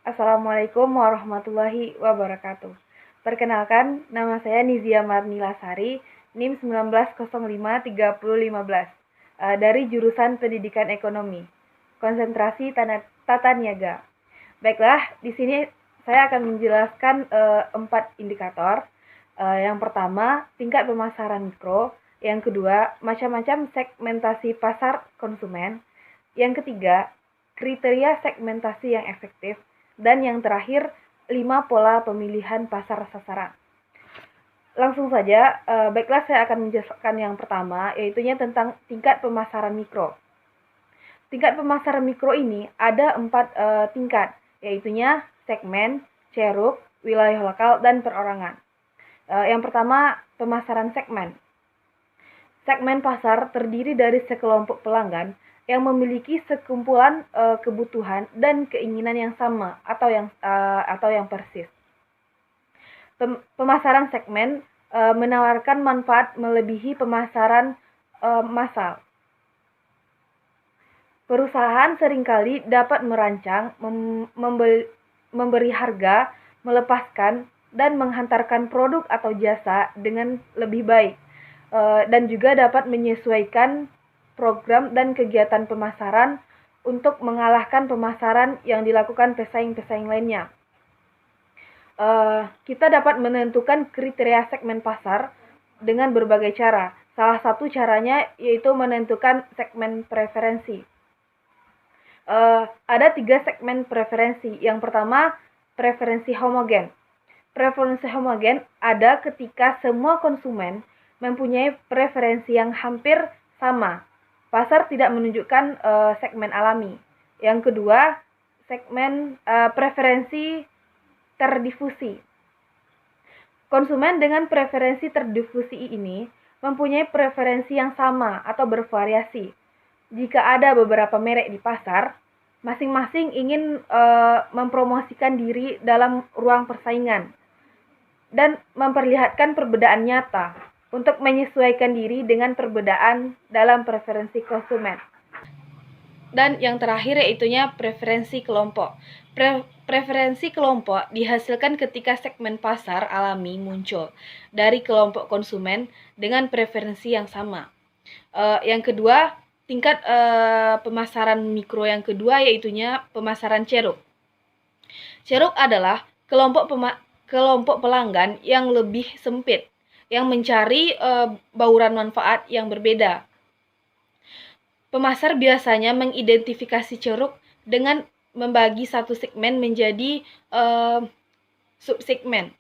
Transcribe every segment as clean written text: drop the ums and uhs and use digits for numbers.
Assalamualaikum warahmatullahi wabarakatuh. Perkenalkan, nama saya Nizia Marnilasari, NIM 19053015, dari jurusan Pendidikan Ekonomi, konsentrasi Tata Niaga. Baiklah, di sini saya akan menjelaskan 4 indikator. Yang pertama, tingkat pemasaran mikro. Yang kedua, macam-macam segmentasi pasar konsumen. Yang ketiga, kriteria segmentasi yang efektif. Dan yang terakhir, 5 pola pemilihan pasar sasaran. Langsung saja, baiklah saya akan menjelaskan yang pertama, yaitunya tentang tingkat pemasaran mikro. Tingkat pemasaran mikro ini ada 4 tingkat, yaitunya segmen, ceruk, wilayah lokal, dan perorangan. Yang pertama, pemasaran segmen. Segmen pasar terdiri dari sekelompok pelanggan yang memiliki sekumpulan kebutuhan dan keinginan yang sama atau yang persis. Pemasaran segmen menawarkan manfaat melebihi pemasaran massal. Perusahaan seringkali dapat merancang, memberi harga, melepaskan, dan menghantarkan produk atau jasa dengan lebih baik, dan juga dapat menyesuaikan program dan kegiatan pemasaran untuk mengalahkan pemasaran yang dilakukan pesaing-pesaing lainnya. Kita dapat menentukan kriteria segmen pasar dengan berbagai cara. Salah satu caranya yaitu menentukan segmen preferensi. Ada 3 segmen preferensi. Yang pertama, preferensi homogen. Preferensi homogen ada ketika semua konsumen mempunyai preferensi yang hampir sama. Pasar tidak menunjukkan segmen alami. Yang kedua, segmen preferensi terdifusi. Konsumen dengan preferensi terdifusi ini mempunyai preferensi yang sama atau bervariasi. Jika ada beberapa merek di pasar, masing-masing ingin mempromosikan diri dalam ruang persaingan dan memperlihatkan perbedaan nyata untuk menyesuaikan diri dengan perbedaan dalam preferensi konsumen. Dan yang terakhir yaitunya preferensi kelompok. Preferensi kelompok dihasilkan ketika segmen pasar alami muncul dari kelompok konsumen dengan preferensi yang sama. Yang kedua, tingkat pemasaran mikro yang kedua yaitunya pemasaran ceruk. Ceruk adalah kelompok pelanggan yang lebih sempit, yang mencari bauran manfaat yang berbeda. Pemasar biasanya mengidentifikasi ceruk dengan membagi satu segmen menjadi subsegmen.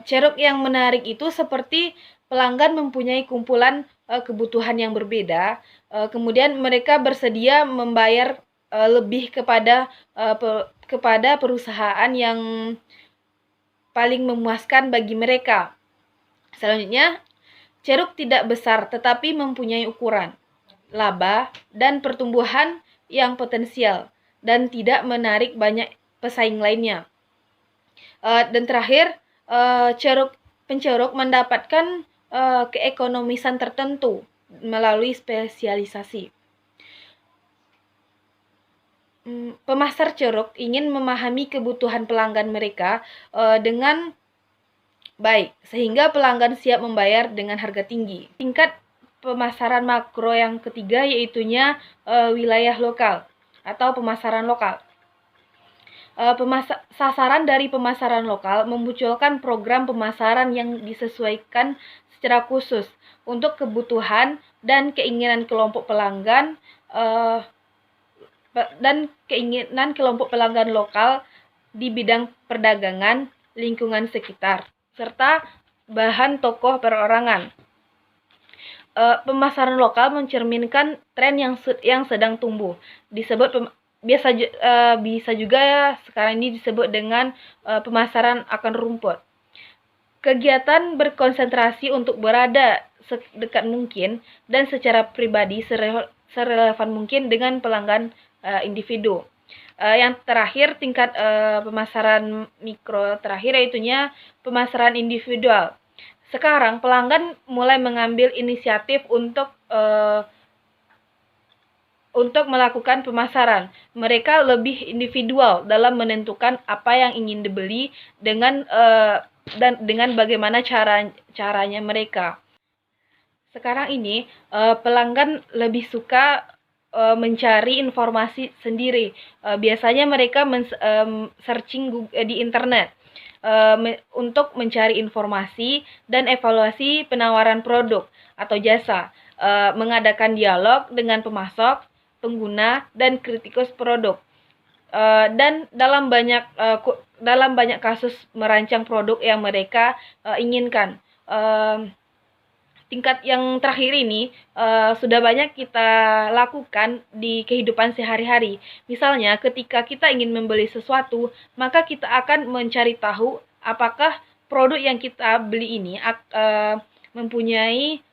Ceruk yang menarik itu seperti pelanggan mempunyai kumpulan kebutuhan yang berbeda, kemudian mereka bersedia membayar lebih kepada perusahaan yang paling memuaskan bagi mereka. Selanjutnya, ceruk tidak besar tetapi mempunyai ukuran, laba, dan pertumbuhan yang potensial dan tidak menarik banyak pesaing lainnya. Dan terakhir, penceruk mendapatkan keekonomisan tertentu melalui spesialisasi. Pemasar ceruk ingin memahami kebutuhan pelanggan mereka dengan baik, sehingga pelanggan siap membayar dengan harga tinggi. Tingkat pemasaran makro yang ketiga yaitunya wilayah lokal atau pemasaran lokal. Sasaran dari pemasaran lokal memunculkan program pemasaran yang disesuaikan secara khusus untuk kebutuhan dan keinginan kelompok pelanggan lokal di bidang perdagangan, lingkungan sekitar, serta bahan tokoh perorangan. Pemasaran lokal mencerminkan tren yang sedang tumbuh. Bisa juga sekarang ini disebut dengan pemasaran akar rumput. Kegiatan berkonsentrasi untuk berada sedekat mungkin dan secara pribadi serelevan mungkin dengan pelanggan individu. Yang terakhir, tingkat pemasaran mikro terakhir yaitunya pemasaran individual. Sekarang pelanggan mulai mengambil inisiatif untuk untuk melakukan pemasaran. Mereka lebih individual dalam menentukan apa yang ingin dibeli dan dengan bagaimana caranya mereka. Sekarang ini pelanggan lebih suka mencari informasi sendiri. Biasanya mereka searching di internet untuk mencari informasi dan evaluasi penawaran produk atau jasa, mengadakan dialog dengan pemasok, pengguna, dan kritikus produk. Dan dalam banyak kasus merancang produk yang mereka inginkan. Tingkat yang terakhir ini sudah banyak kita lakukan di kehidupan sehari-hari. Misalnya, ketika kita ingin membeli sesuatu, maka kita akan mencari tahu apakah produk yang kita beli ini mempunyai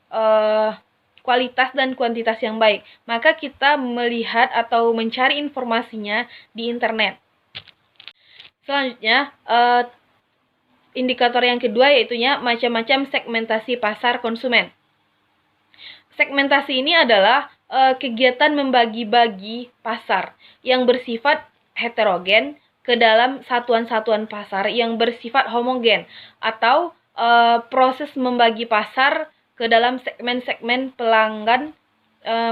kualitas dan kuantitas yang baik. Maka kita melihat atau mencari informasinya di internet. Selanjutnya, indikator yang kedua yaitunya macam-macam segmentasi pasar konsumen. Segmentasi ini adalah kegiatan membagi-bagi pasar yang bersifat heterogen ke dalam satuan-satuan pasar yang bersifat homogen, atau proses membagi pasar ke dalam segmen-segmen pelanggan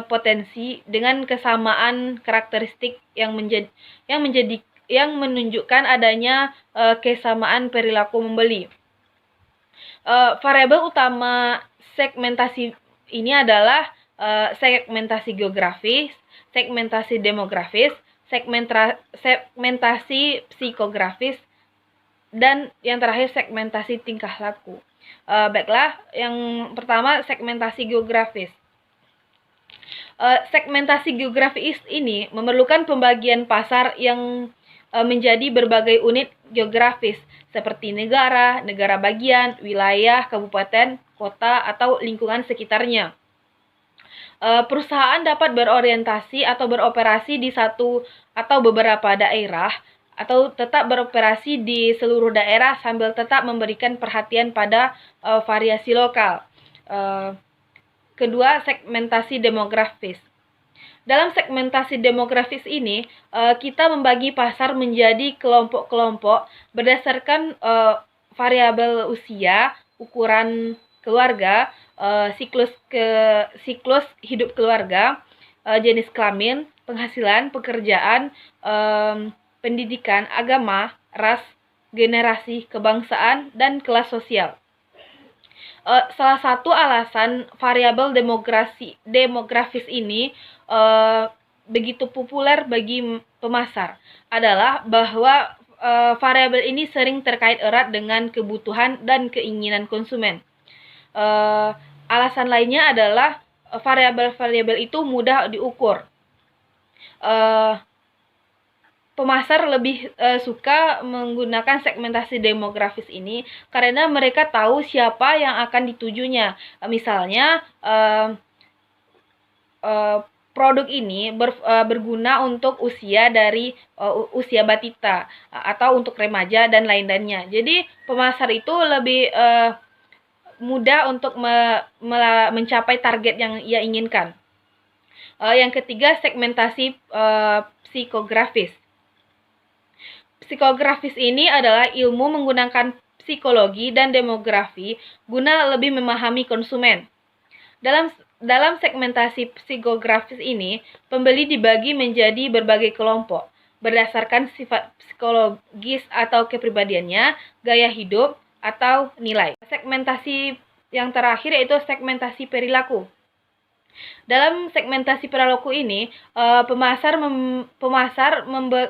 potensi dengan kesamaan karakteristik yang menunjukkan adanya kesamaan perilaku membeli. Variabel utama segmentasi ini adalah segmentasi geografis, segmentasi demografis, segmentasi psikografis, dan yang terakhir segmentasi tingkah laku. Baiklah, yang pertama segmentasi geografis. Segmentasi geografis ini memerlukan pembagian pasar yang menjadi berbagai unit geografis seperti negara, negara bagian, wilayah, kabupaten, kota, atau lingkungan sekitarnya. Perusahaan dapat berorientasi atau beroperasi di satu atau beberapa daerah, atau tetap beroperasi di seluruh daerah sambil tetap memberikan perhatian pada variasi lokal. Kedua, segmentasi demografis. Dalam segmentasi demografis ini, kita membagi pasar menjadi kelompok-kelompok berdasarkan variabel usia, ukuran keluarga, siklus hidup keluarga, jenis kelamin, penghasilan, pekerjaan, pendidikan, agama, ras, generasi, kebangsaan, dan kelas sosial. Salah satu alasan variabel demografis ini begitu populer bagi pemasar adalah bahwa variabel ini sering terkait erat dengan kebutuhan dan keinginan konsumen. Alasan lainnya adalah variabel-variabel itu mudah diukur. Pemasar lebih suka menggunakan segmentasi demografis ini karena mereka tahu siapa yang akan ditujunya. Misalnya, produk ini berguna untuk usia dari usia batita atau untuk remaja dan lain-lainnya. Jadi, pemasar itu lebih mudah untuk mencapai target yang ia inginkan. Yang ketiga, segmentasi psikografis. Psikografis ini adalah ilmu menggunakan psikologi dan demografi guna lebih memahami konsumen. Dalam segmentasi psikografis ini, pembeli dibagi menjadi berbagai kelompok berdasarkan sifat psikologis atau kepribadiannya, gaya hidup, atau nilai. Segmentasi yang terakhir yaitu segmentasi perilaku. Dalam segmentasi perilaku ini, pemasar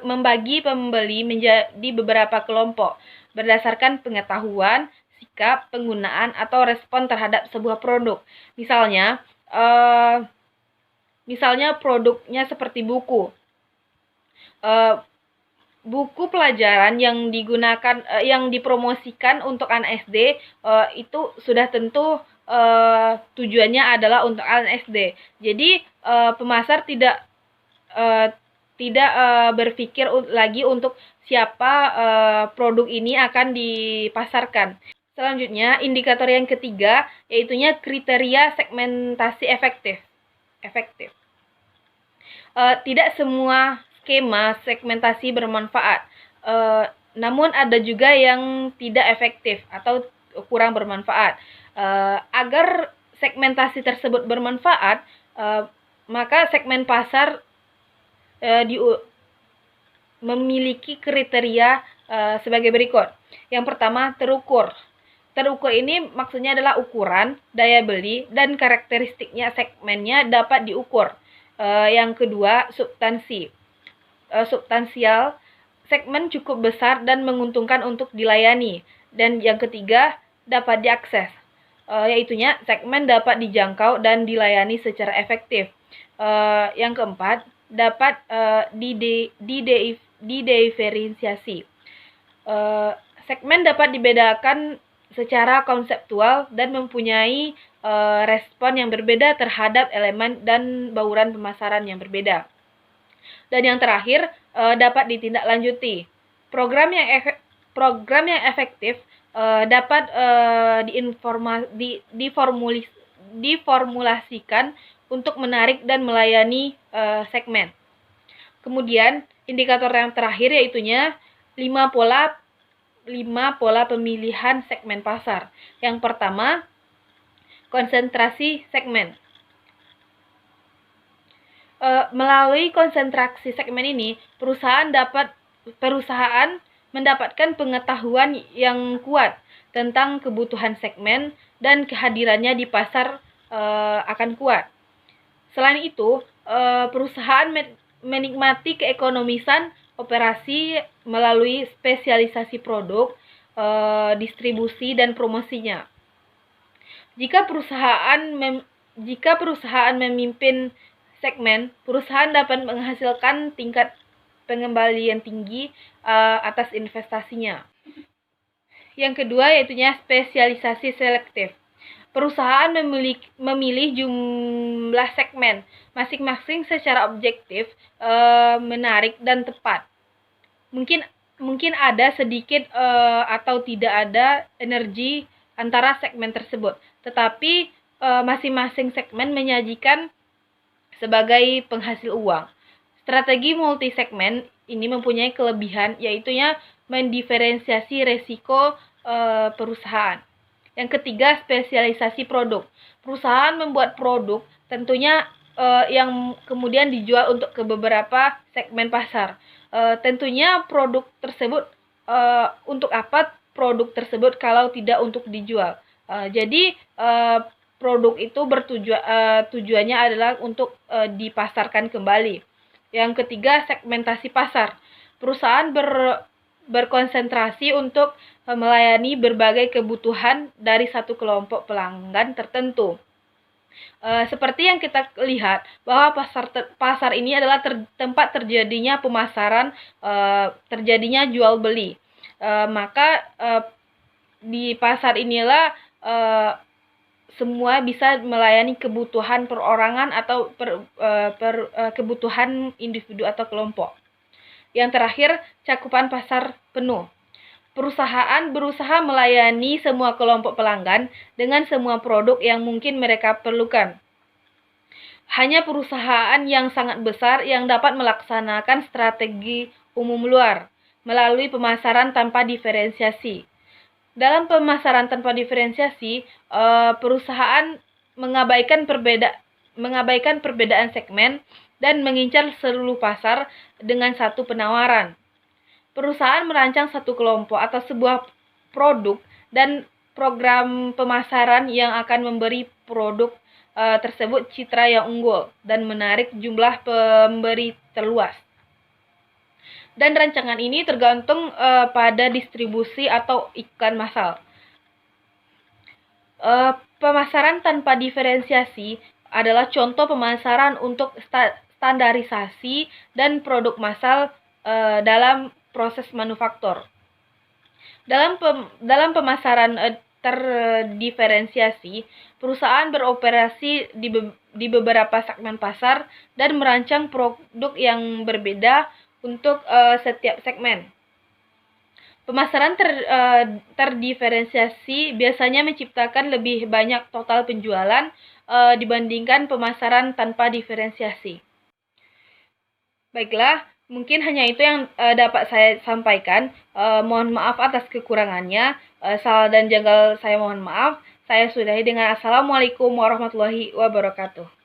membagi pembeli menjadi beberapa kelompok berdasarkan pengetahuan, sikap, penggunaan, atau respon terhadap sebuah produk. Misalnya produknya seperti buku. Buku pelajaran yang digunakan, yang dipromosikan untuk anak SD, itu sudah tentu tujuannya adalah untuk anak SD. Jadi pemasar tidak berpikir lagi untuk siapa produk ini akan dipasarkan. Selanjutnya, indikator yang ketiga yaitunya kriteria segmentasi efektif. Tidak semua skema segmentasi bermanfaat, namun ada juga yang tidak efektif atau kurang bermanfaat. Agar segmentasi tersebut bermanfaat, maka segmen pasar memiliki kriteria sebagai berikut. Yang pertama, terukur. Terukur ini maksudnya adalah ukuran, daya beli, dan karakteristiknya segmennya dapat diukur. Yang kedua, substansi. Substansial, segmen cukup besar dan menguntungkan untuk dilayani. Dan yang ketiga, dapat diakses. Yaitunya segmen dapat dijangkau dan dilayani secara efektif. Yang keempat, dapat didiferensiasi. Segmen dapat dibedakan secara konseptual dan mempunyai respon yang berbeda terhadap elemen dan bauran pemasaran yang berbeda. Dan yang terakhir, dapat ditindaklanjuti. Program yang efektif dapat diformulasikan untuk menarik dan melayani segmen. Kemudian, indikator yang terakhir yaitunya 5 pola pemilihan segmen pasar. Yang pertama, konsentrasi segmen. Melalui konsentrasi segmen ini, perusahaan mendapatkan pengetahuan yang kuat tentang kebutuhan segmen dan kehadirannya di pasar akan kuat. Selain itu, perusahaan menikmati keekonomisan operasi melalui spesialisasi produk, distribusi, dan promosinya. Jika perusahaan memimpin segmen, perusahaan dapat menghasilkan tingkat pengembalian tinggi atas investasinya. Yang kedua yaitunya spesialisasi selektif. Perusahaan memilih jumlah segmen masing-masing secara objektif, menarik, dan tepat. Mungkin ada sedikit atau tidak ada energi antara segmen tersebut, tetapi masing-masing segmen menyajikan sebagai penghasil uang. Strategi multisegmen ini mempunyai kelebihan, yaitunya mendiferensiasi resiko perusahaan. Yang ketiga, spesialisasi produk. Perusahaan membuat produk tentunya yang kemudian dijual untuk ke beberapa segmen pasar. Tentunya produk tersebut, untuk apa produk tersebut kalau tidak untuk dijual? Jadi produk itu tujuannya adalah untuk dipasarkan kembali. Yang ketiga, segmentasi pasar. Perusahaan berkonsentrasi untuk melayani berbagai kebutuhan dari satu kelompok pelanggan tertentu. Seperti yang kita lihat bahwa pasar ini adalah tempat terjadinya pemasaran, terjadinya jual beli. Maka di pasar inilah semua bisa melayani kebutuhan perorangan atau kebutuhan individu atau kelompok. Yang terakhir, cakupan pasar penuh. Perusahaan berusaha melayani semua kelompok pelanggan dengan semua produk yang mungkin mereka perlukan. Hanya perusahaan yang sangat besar yang dapat melaksanakan strategi umum luar melalui pemasaran tanpa diferensiasi. Dalam pemasaran tanpa diferensiasi, perusahaan mengabaikan perbedaan segmen dan mengincar seluruh pasar dengan satu penawaran. Perusahaan merancang satu kelompok atau sebuah produk dan program pemasaran yang akan memberi produk tersebut citra yang unggul dan menarik jumlah pemberi terluas. Dan rancangan ini tergantung pada distribusi atau iklan massal. Pemasaran tanpa diferensiasi adalah contoh pemasaran untuk standarisasi dan produk massal dalam proses manufaktur. Dalam pemasaran terdiferensiasi, perusahaan beroperasi di beberapa segmen pasar dan merancang produk yang berbeda untuk setiap segmen. Pemasaran terdiferensiasi biasanya menciptakan lebih banyak total penjualan dibandingkan pemasaran tanpa diferensiasi. Baiklah, mungkin hanya itu yang dapat saya sampaikan. Mohon maaf atas kekurangannya. Salah dan janggal saya mohon maaf. Saya sudahi dengan Assalamualaikum warahmatullahi wabarakatuh.